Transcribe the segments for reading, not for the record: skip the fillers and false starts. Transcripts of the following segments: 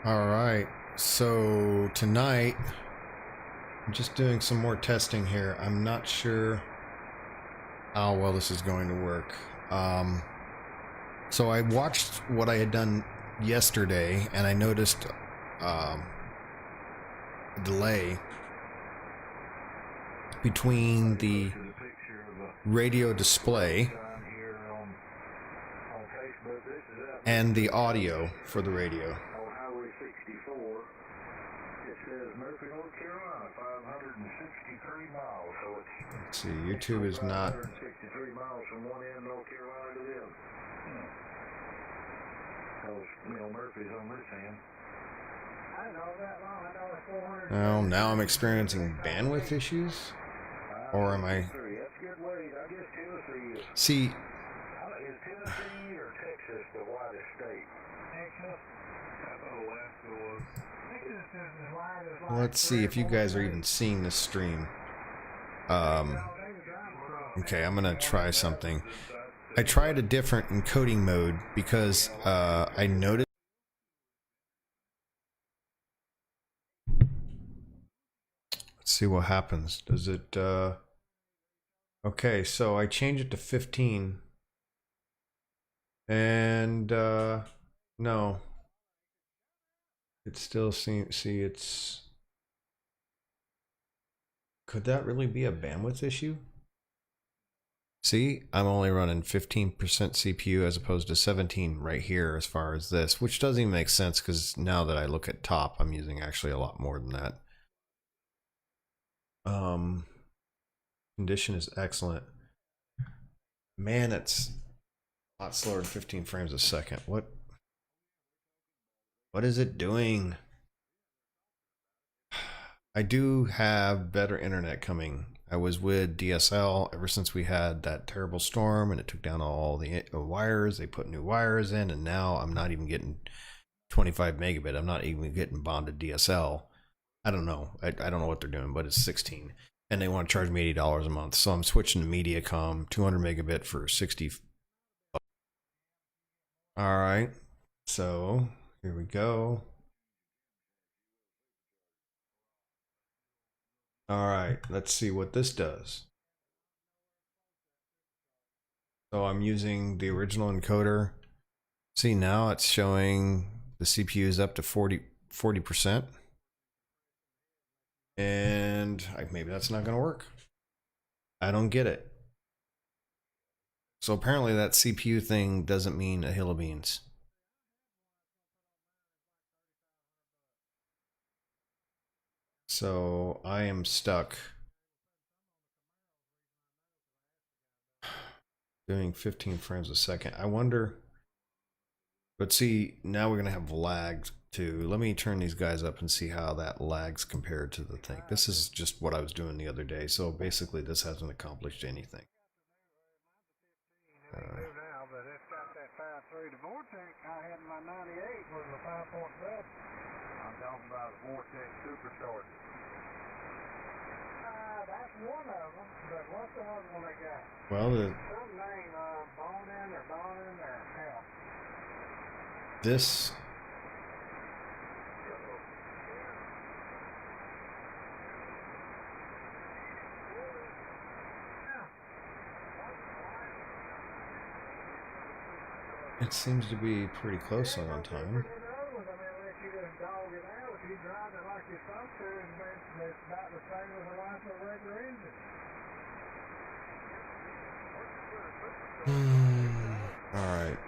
All right, so tonight I'm just doing some more testing here. I'm not sure how well this is going to work. So I watched what I had done yesterday, and I noticed a delay between the radio display and the audio for the radio. Let's see, YouTube is not. Well, now I'm experiencing bandwidth issues, or am I? See, let's see if you guys are even seeing this stream. Okay, I'm gonna try something. I tried a different encoding mode because I noticed. Let's see what happens. Does it? Okay, so I change it to 15, and no, it still seems. See, it's. Could that really be a bandwidth issue? See, I'm only running 15% CPU as opposed to 17 right here as far as this, which doesn't even make sense because now that I look at top, I'm using actually a lot more than that. Condition is excellent. Man, it's a lot slower than 15 frames a second. What is it doing? I do have better internet coming. I was with DSL ever since we had that terrible storm and it took down all the wires. They put new wires in, and now I'm not even getting 25 megabit. I'm not even getting bonded DSL. I don't know. I don't know what they're doing, but it's 16. And they want to charge me $80 a month. So I'm switching to MediaCom, 200 megabit for 60. All right. So here we go. All right, let's see what this does. So I'm using the original encoder. See, now it's showing the CPU is up to 40%. And maybe that's not going to work. I don't get it. So apparently that CPU thing doesn't mean a hill of beans. So I am stuck doing 15 frames a second. I wonder, but see, now we're going to have lags too. Let me turn these guys up and see how that lags compared to the thing. This is just what I was doing the other day. So basically this hasn't accomplished anything. I'm talking about a Vortex Super Short. That's one of them, but what's the other one they got? Well, some name, Bonin or hell. This. It seems to be pretty close on time. Alright.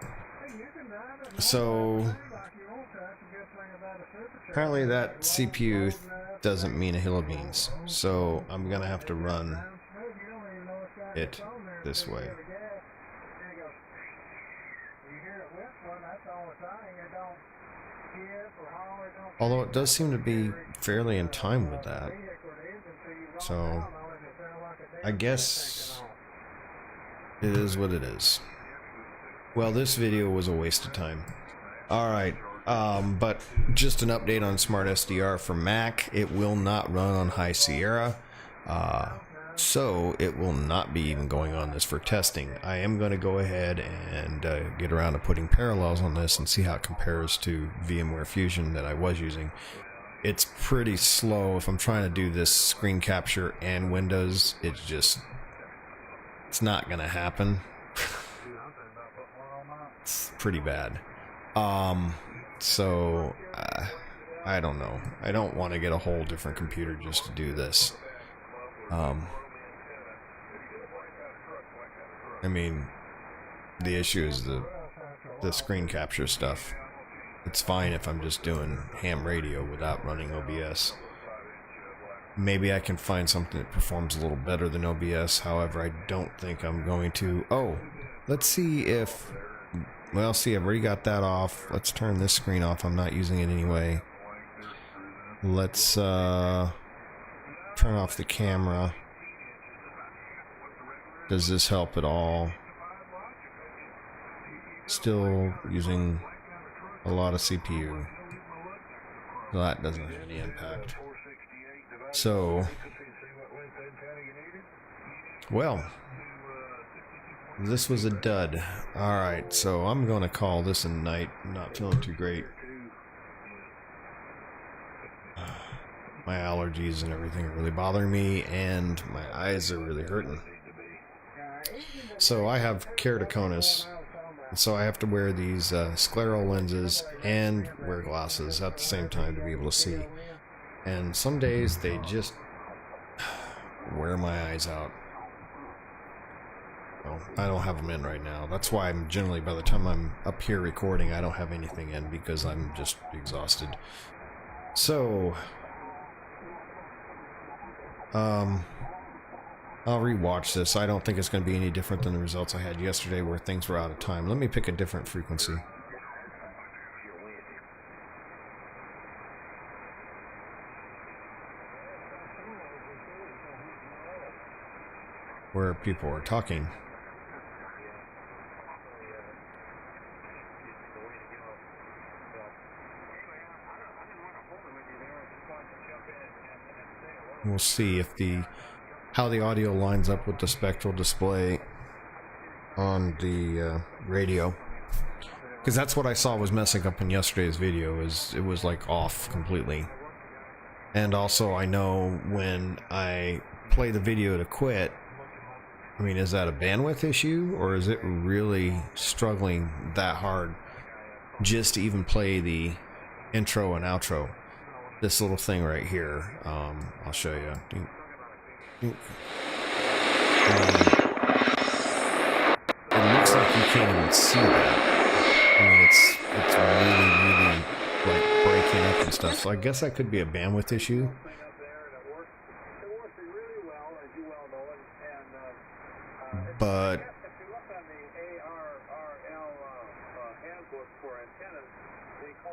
So apparently that CPU doesn't mean a hill of beans. So I'm gonna have to run it this way. Although it does seem to be fairly in time with that. So I guess it is what it is. Well, this video was a waste of time. Alright, but just an update on Smart SDR for Mac. It will not run on High Sierra. So it will not be even going on this for testing. I am going to go ahead and get around to putting parallels on this and see how it compares to VMware Fusion that I was using. It's pretty slow. If I'm trying to do this screen capture and Windows, it's not going to happen. It's pretty bad. So I don't know. I don't want to get a whole different computer just to do this. I mean, the issue is the screen capture stuff. It's fine if I'm just doing ham radio without running OBS. Maybe I can find something that performs a little better than OBS. However, I don't think I'm going to. Oh, let's see if... Well, see, I've already got that off. Let's turn this screen off. I'm not using it anyway. Let's turn off the camera. Does this help at all? Still using a lot of CPU. That doesn't have any impact. So, well, this was a dud. Alright, so I'm going to call this a night. I'm not feeling too great. My allergies and everything are really bothering me, and my eyes are really hurting. So I have keratoconus, so I have to wear these scleral lenses and wear glasses at the same time to be able to see. And some days they just wear my eyes out. Well, I don't have them in right now. That's why I'm generally, by the time I'm up here recording, I don't have anything in because I'm just exhausted. So, I'll rewatch this. I don't think it's going to be any different than the results I had yesterday where things were out of time. Let me pick a different frequency. Where people are talking. We'll see if how the audio lines up with the spectral display on the radio, because that's what I saw was messing up in yesterday's video. It was like off completely. And also I know when I play the video to quit, I mean, is that a bandwidth issue or is it really struggling that hard just to even play the intro and outro? This little thing right here, I'll show you. It looks like you can't even see that. I mean, it's really, like breaking up and stuff. So I guess that could be a bandwidth issue. But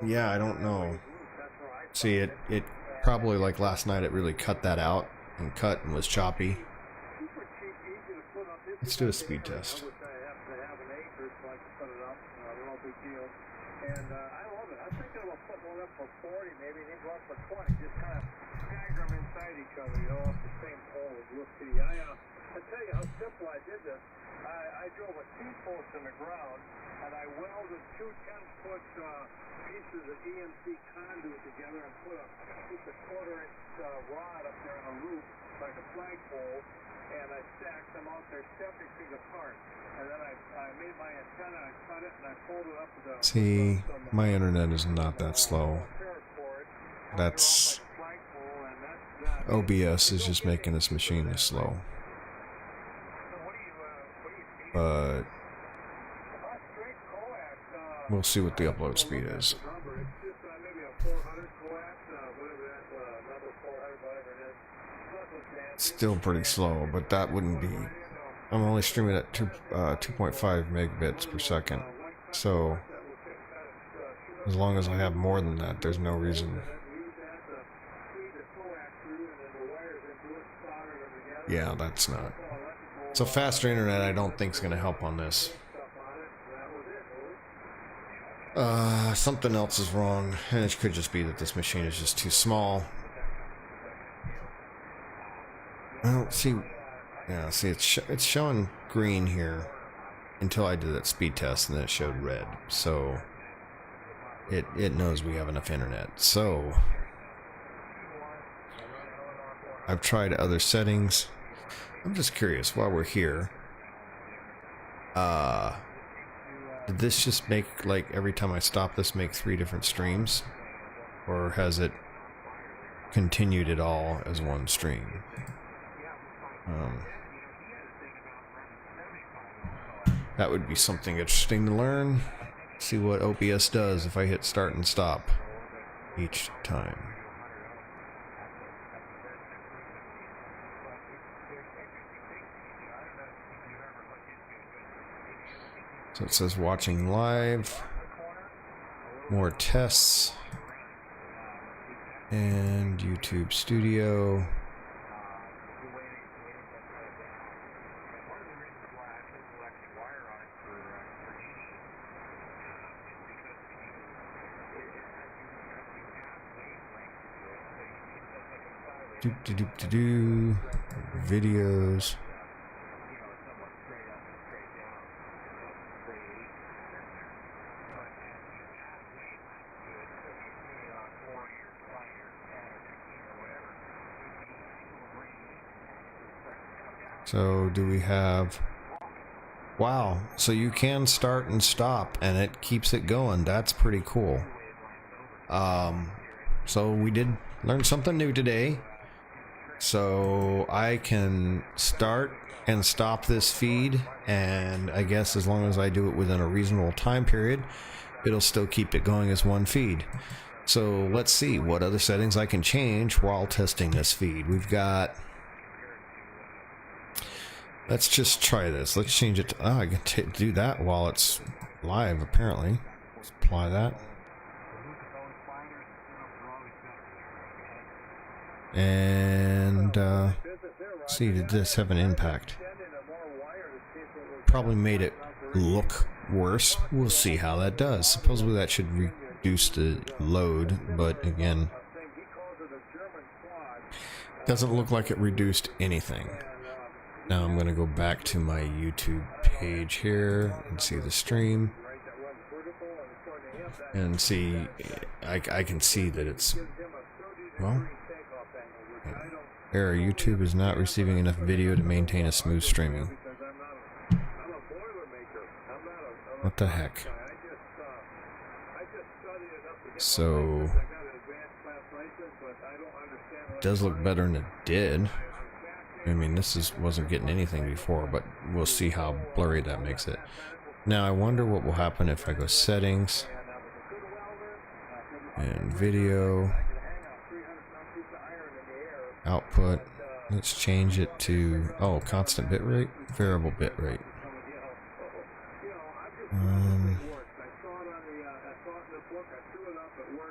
yeah, I don't know. See, it probably, like last night, it really cut that out and was choppy. Let's do a speed test. I drove a T-post in the ground, and I welded two 10-foot pieces of EMC conduit together and put a quarter-inch rod up there on a roof, like a flagpole, and I stacked them out there 70 feet apart. And then I made my antenna, I cut it, and I folded up the... See, my internet is not that slow. That's... OBS is just making this machine this slow. But we'll see what the upload speed is. Still pretty slow, but that wouldn't be... I'm only streaming at 2.5 megabits per second. So, as long as I have more than that, there's no reason. Yeah, that's not... So faster internet I don't think is going to help on this. Something else is wrong, and it could just be that this machine is just too small. Well, see, Yeah, see, it's showing green here until I did that speed test, and then it showed red. So it knows we have enough internet. So I've tried other settings. I'm just curious while we're here. Did this just make, like, every time I stop this, make 3 different streams? Or has it continued it all as one stream? That would be something interesting to learn. See what OBS does if I hit start and stop each time. So it says watching live, more tests, and YouTube Studio. Videos. So do we have... Wow, so you can start and stop and it keeps it going. That's pretty cool. So we did learn something new today. So I can start and stop this feed, and I guess as long as I do it within a reasonable time period, it'll still keep it going as one feed. So let's see what other settings I can change while testing this feed. We've got... Let's just try this. Let's change it to... Oh, I can do that while it's live, apparently. Let's apply that. And, see, did this have an impact? Probably made it look worse. We'll see how that does. Supposedly that should reduce the load, but again, doesn't look like it reduced anything. Now I'm going to go back to my YouTube page here and see the stream. And see, I can see that it's, well, error, YouTube is not receiving enough video to maintain a smooth streaming. What the heck? So, it does look better than it did. I mean, this wasn't getting anything before, but we'll see how blurry that makes it. Now, I wonder what will happen if I go settings and video, output. Let's change it to, oh, constant bitrate, variable bitrate.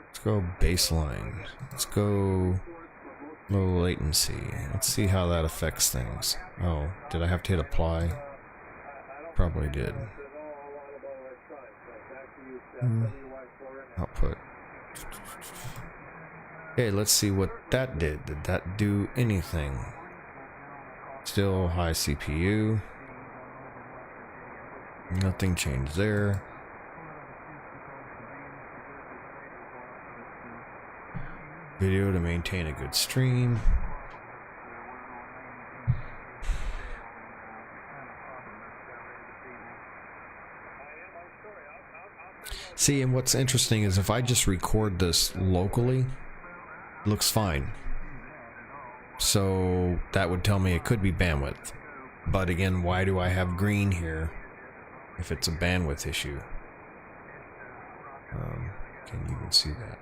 Let's go baseline. Let's go low latency. Let's see how that affects things. Oh, did I have to hit apply? Probably did. Output. Okay, let's see what that did. Did that do anything? Still high CPU. Nothing changed there. Video to maintain a good stream. See, and what's interesting is if I just record this locally, it looks fine. So that would tell me it could be bandwidth. But again, why do I have green here if it's a bandwidth issue? Can you even see that?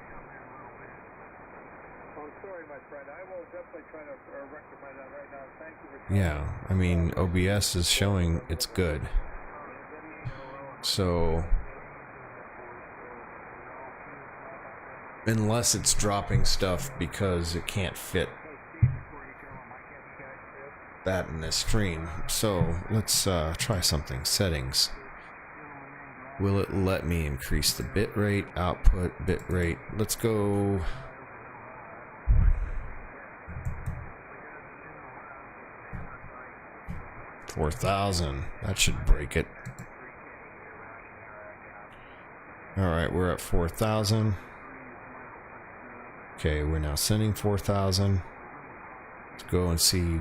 Yeah, I mean, OBS is showing it's good. So, unless it's dropping stuff because it can't fit that in this stream. So, let's try something. Settings. Will it let me increase the bitrate, output, bitrate? Let's go... 4,000. That should break it. Alright, we're at 4,000. Okay, we're now sending 4,000. Let's go and see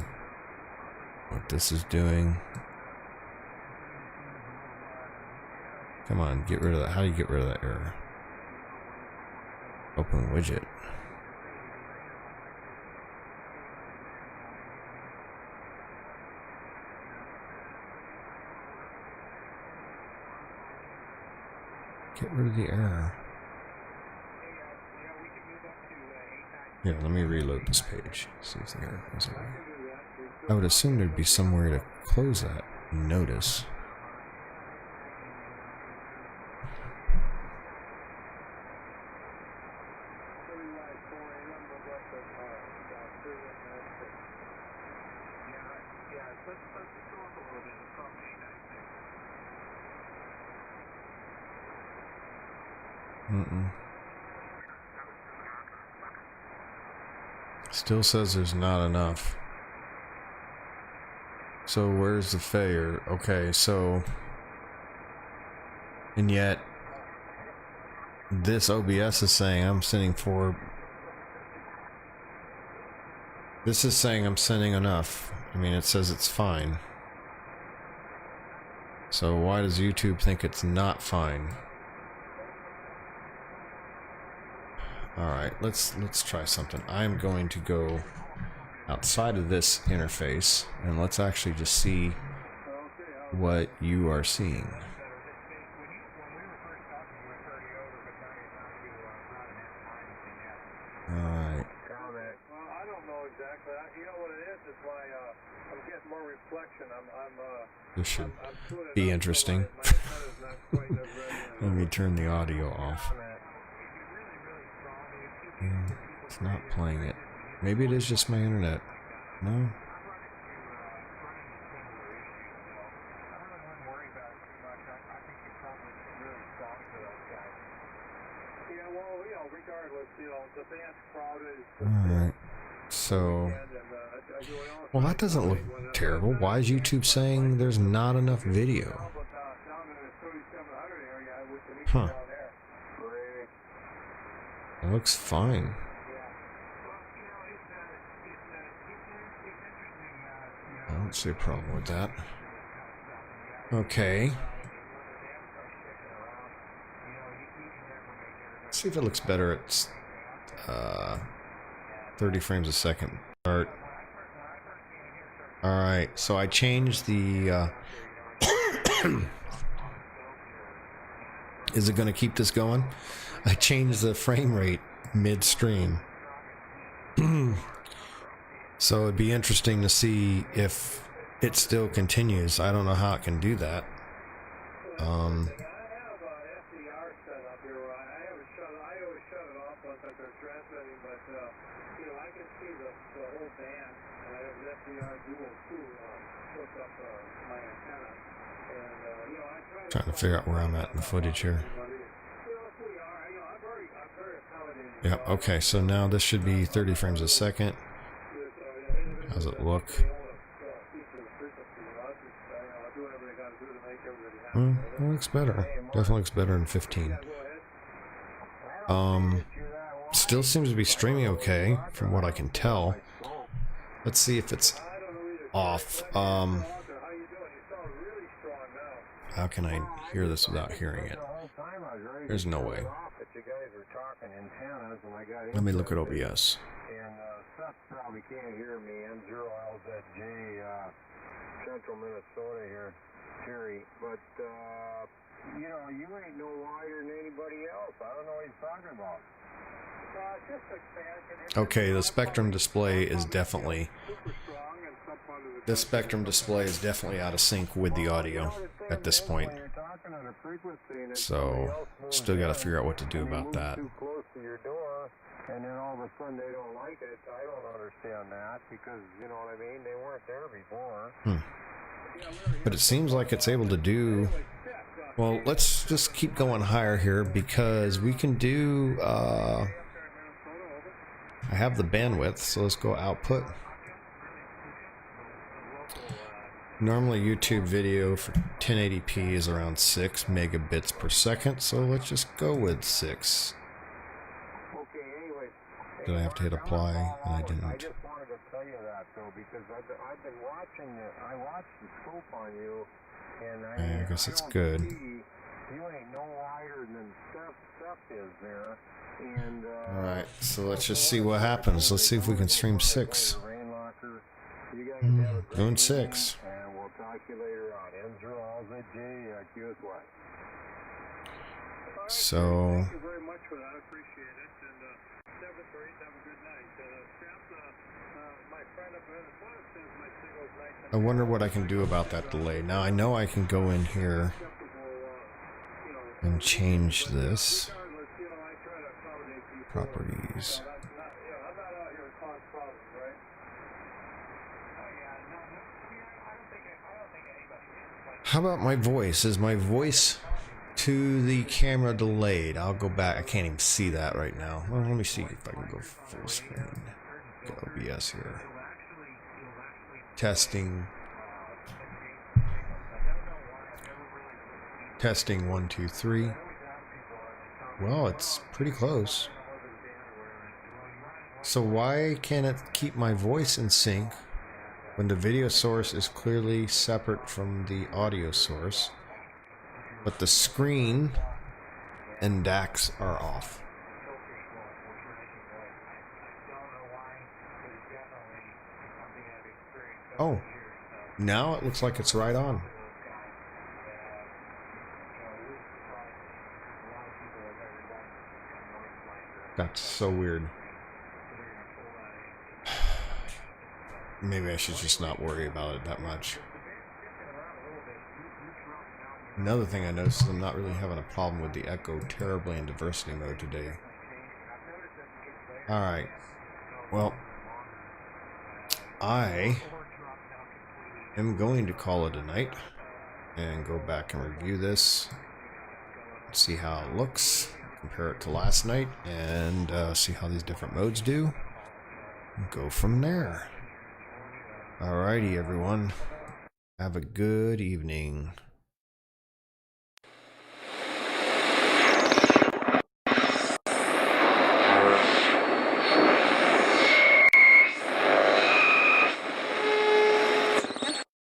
what this is doing. Come on, get rid of that. How do you get rid of that error? Open widget. Get rid of the error. Here, let me reload this page. See if the error goes away. I would assume there'd be somewhere to close that notice. Still says there's not enough. So where's the failure? Okay, so... And yet... This OBS is saying I'm sending 4... This is saying I'm sending enough. I mean, it says it's fine. So why does YouTube think it's not fine? Alright, let's try something. I'm going to go outside of this interface and let's actually just see what you are seeing. Alright. Well, I don't know exactly. You know what it is? It's why I'm getting more reflection. This should be interesting. Let me turn the audio off. Yeah, it's not playing it. Maybe it is just my internet. No? Alright. So... Well, that doesn't look terrible. Why is YouTube saying there's not enough video? Huh. It looks fine. I don't see a problem with that. Okay. Let's see if it looks better at 30 frames a second. Start. Alright, so I changed the... Is it going to keep this going? I changed the frame rate midstream. So it'd be interesting to see if it still continues. I don't know how it can do that. Trying to figure out where I'm at in the footage here. Yep, okay, so now this should be 30 frames a second. How's it look? It looks better. Definitely looks better than 15. Still seems to be streaming okay, from what I can tell. Let's see if it's off. How can I hear this without hearing it? There's no way. Let me look at OBS. And Seth probably can't hear me. I'm 0LZJ, Central Minnesota here, Terry. But, you know, you ain't no wider than anybody else. I don't know what he's talking about. Okay, the spectrum display is definitely... The spectrum display is definitely out of sync with the audio at this point. So, still got to figure out what to do about that. And then all of a sudden they don't like it. I don't understand that because, you know what I mean? They weren't there before. But it seems like it's able to do... Well, let's just keep going higher here because we can do... I have the bandwidth, so let's go output. Normally YouTube video for 1080p is around 6 megabits per second, so let's just go with 6. Okay, anyway. Did I have to hit apply? And I didn't. I just wanted to tell you that though, because I've been watching it. I watched the scope on you, and I guess it's good. You ain't no wider than Steph is there. And alright, so let's just see what happens. Let's see if we can stream 6. Doing 6. And we'll talk to you later on. N0LZJ, So thank you very much for that. I appreciate it. And 7-3, have a good night. My friend up in Minnesota says my signal's nice. I wonder what I can do about that delay. Now I know I can go in here and change this. Properties. How about my voice? Is my voice to the camera delayed? I'll go back. I can't even see that right now. Well, let me see if I can go full screen. Go OBS here. Testing. Testing 1, 2, 3. Well, it's pretty close. So why can't it keep my voice in sync when the video source is clearly separate from the audio source, but the screen and DACs are off? Oh, now it looks like it's right on. That's so weird. Maybe I should just not worry about it that much. Another thing I noticed is I'm not really having a problem with the echo terribly in diversity mode today. Alright. Well, I am going to call it a night and go back and review this, see how it looks, compare it to last night, and see how these different modes do, and go from there. Alrighty, everyone. Have a good evening.